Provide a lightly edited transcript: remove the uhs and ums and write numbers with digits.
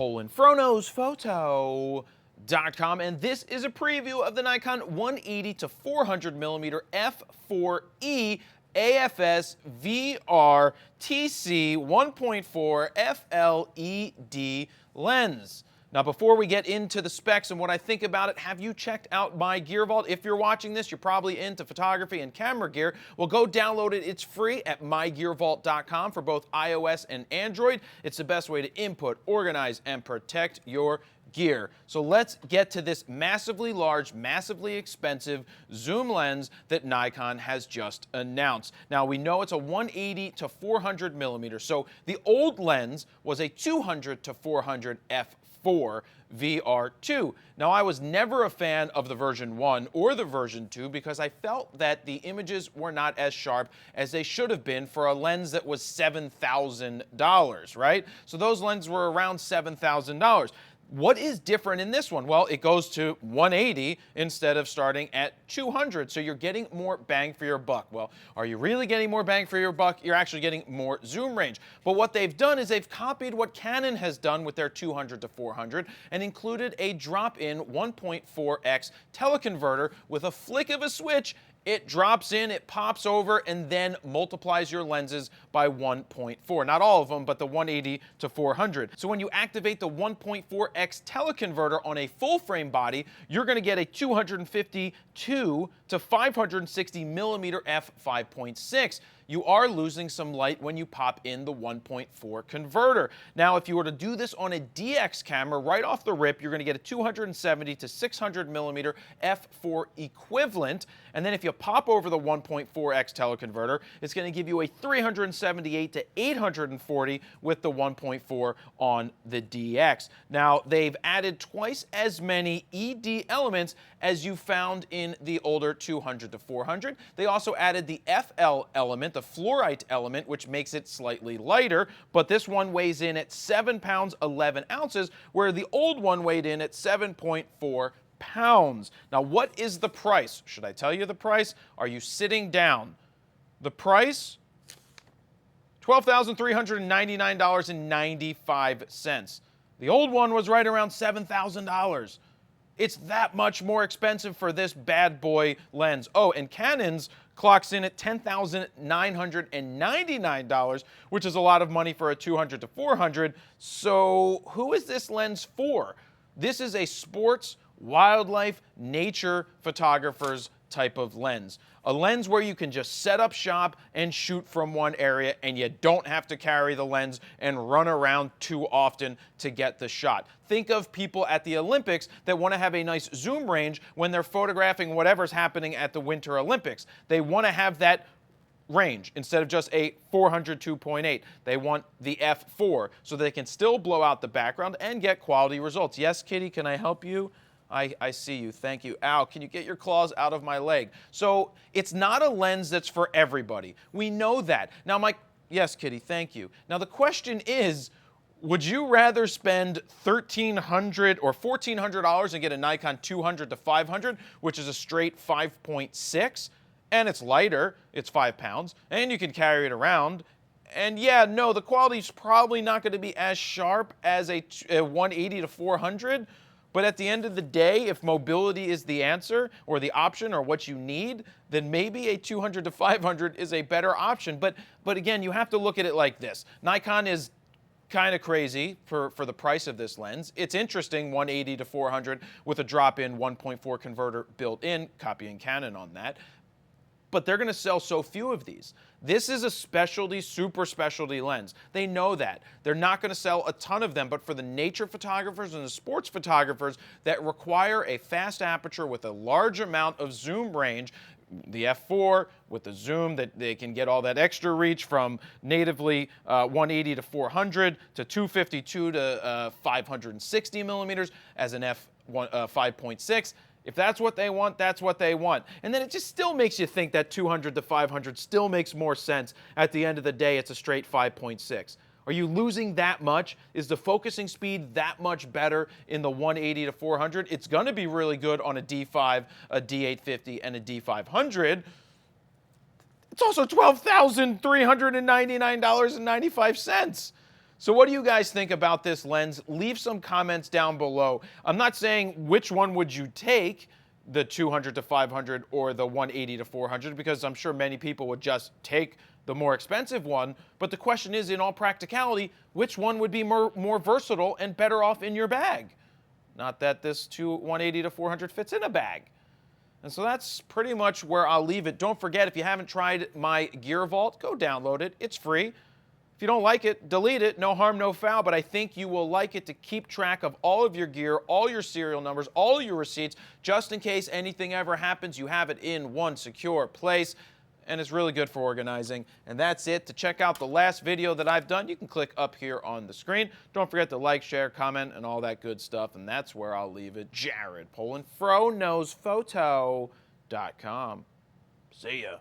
Telephoto.com, and this is a preview of the Nikon 180 to 400 millimeter f4e AFS VR TC 1.4 FLED lens. Now, before we get into the specs and what I think about it, have you checked out my Gear Vault? If you're watching this, you're probably into photography and camera gear. Well, go download it. It's free at mygearvault.com for both iOS and Android. It's the best way to input, organize, and protect your gear. So let's get to this massively large, massively expensive zoom lens that Nikon has just announced. Now, we know it's a 180 to 400 millimeter. So the old lens was a 200 to 400 f4 VR2. Now, I was never a fan of the version 1 or the version 2 because I felt that the images were not as sharp as they should have been for a lens that was $7,000, right? So those lenses were around $7,000. What is different in this one? Well, it goes to 180 instead of starting at 200, so you're getting more bang for your buck. Well, are you really getting more bang for your buck? You're actually getting more zoom range. But what they've done is they've copied what Canon has done with their 200 to 400 and included a drop-in 1.4x teleconverter with a flick of a switch. It drops in, it pops over, and then multiplies your lenses by 1.4. Not all of them, but the 180 to 400. So when you activate the 1.4x teleconverter on a full-frame body, you're going to get a 252 to 560 millimeter f5.6. You are losing some light when you pop in the 1.4 converter. Now, if you were to do this on a DX camera, right off the rip, you're going to get a 270 to 600 millimeter f4 equivalent. And then if you pop over the 1.4x teleconverter, it's going to give you a 378 to 840 with the 1.4 on the DX. Now, they've added twice as many ED elements as you found in the older 200 to 400. They also added the FL element, the fluorite element, which makes it slightly lighter, but this one weighs in at 7 pounds 11 ounces, where the old one weighed in at 7.4 pounds. Now, what is the price? Should I tell you the price? Are you sitting down? The price? $12,399.95. The old one was right around $7,000. It's that much more expensive for this bad boy lens. Oh, and Canon's clocks in at $10,999, which is a lot of money for a 200 to 400. So who is this lens for? This is a sports, wildlife, nature photographers type of lens. A lens where you can just set up shop and shoot from one area, and you don't have to carry the lens and run around too often to get the shot. Think of people at the Olympics that want to have a nice zoom range when they're photographing whatever's happening at the Winter Olympics. They want to have that range instead of just a 402.8. They want the f4 so they can still blow out the background and get quality results. Yes, Kitty, can I help you? I see you. Thank you. Ow, can you get your claws out of my leg? So it's not a lens that's for everybody. We know that. Now, yes, Kitty, thank you. Now, the question is, would you rather spend $1,300 or $1,400 and get a Nikon 200 to 500, which is a straight 5.6, and it's lighter, it's 5 pounds, and you can carry it around? And yeah, no, the quality's probably not going to be as sharp as a 180 to 400, but at the end of the day, if mobility is the answer or the option or what you need, then maybe a 200 to 500 is a better option. But again, you have to look at it like this. Nikon is kind of crazy for the price of this lens. It's interesting, 180 to 400 with a drop-in 1.4 converter built in, copying Canon on that. But they're going to sell so few of these. This is a specialty, super specialty lens. They know that. They're not going to sell a ton of them, but for the nature photographers and the sports photographers that require a fast aperture with a large amount of zoom range, the f4 with the zoom that they can get all that extra reach from natively 180 to 400 to 252 to 560 millimeters as an f5.6. If that's what they want, that's what they want. And then it just still makes you think that 200 to 500 still makes more sense. At the end of the day, it's a straight 5.6. Are you losing that much? Is the focusing speed that much better in the 180 to 400? It's going to be really good on a D5, a D850, and a D500. It's also $12,399.95. So what do you guys think about this lens? Leave some comments down below. I'm not saying which one would you take, the 200 to 500 or the 180 to 400, because I'm sure many people would just take the more expensive one. But the question is, in all practicality, which one would be more versatile and better off in your bag? Not that this 180 to 400 fits in a bag. And so that's pretty much where I'll leave it. Don't forget, if you haven't tried my Gear Vault, go download it. It's free. If you don't like it, delete it. No harm, no foul. But I think you will like it to keep track of all of your gear, all your serial numbers, all your receipts, just in case anything ever happens. You have it in one secure place. And it's really good for organizing. And that's it. To check out the last video that I've done, you can click up here on the screen. Don't forget to like, share, comment, and all that good stuff. And that's where I'll leave it. Jared, PolandFroKnowsPhoto.com. See ya.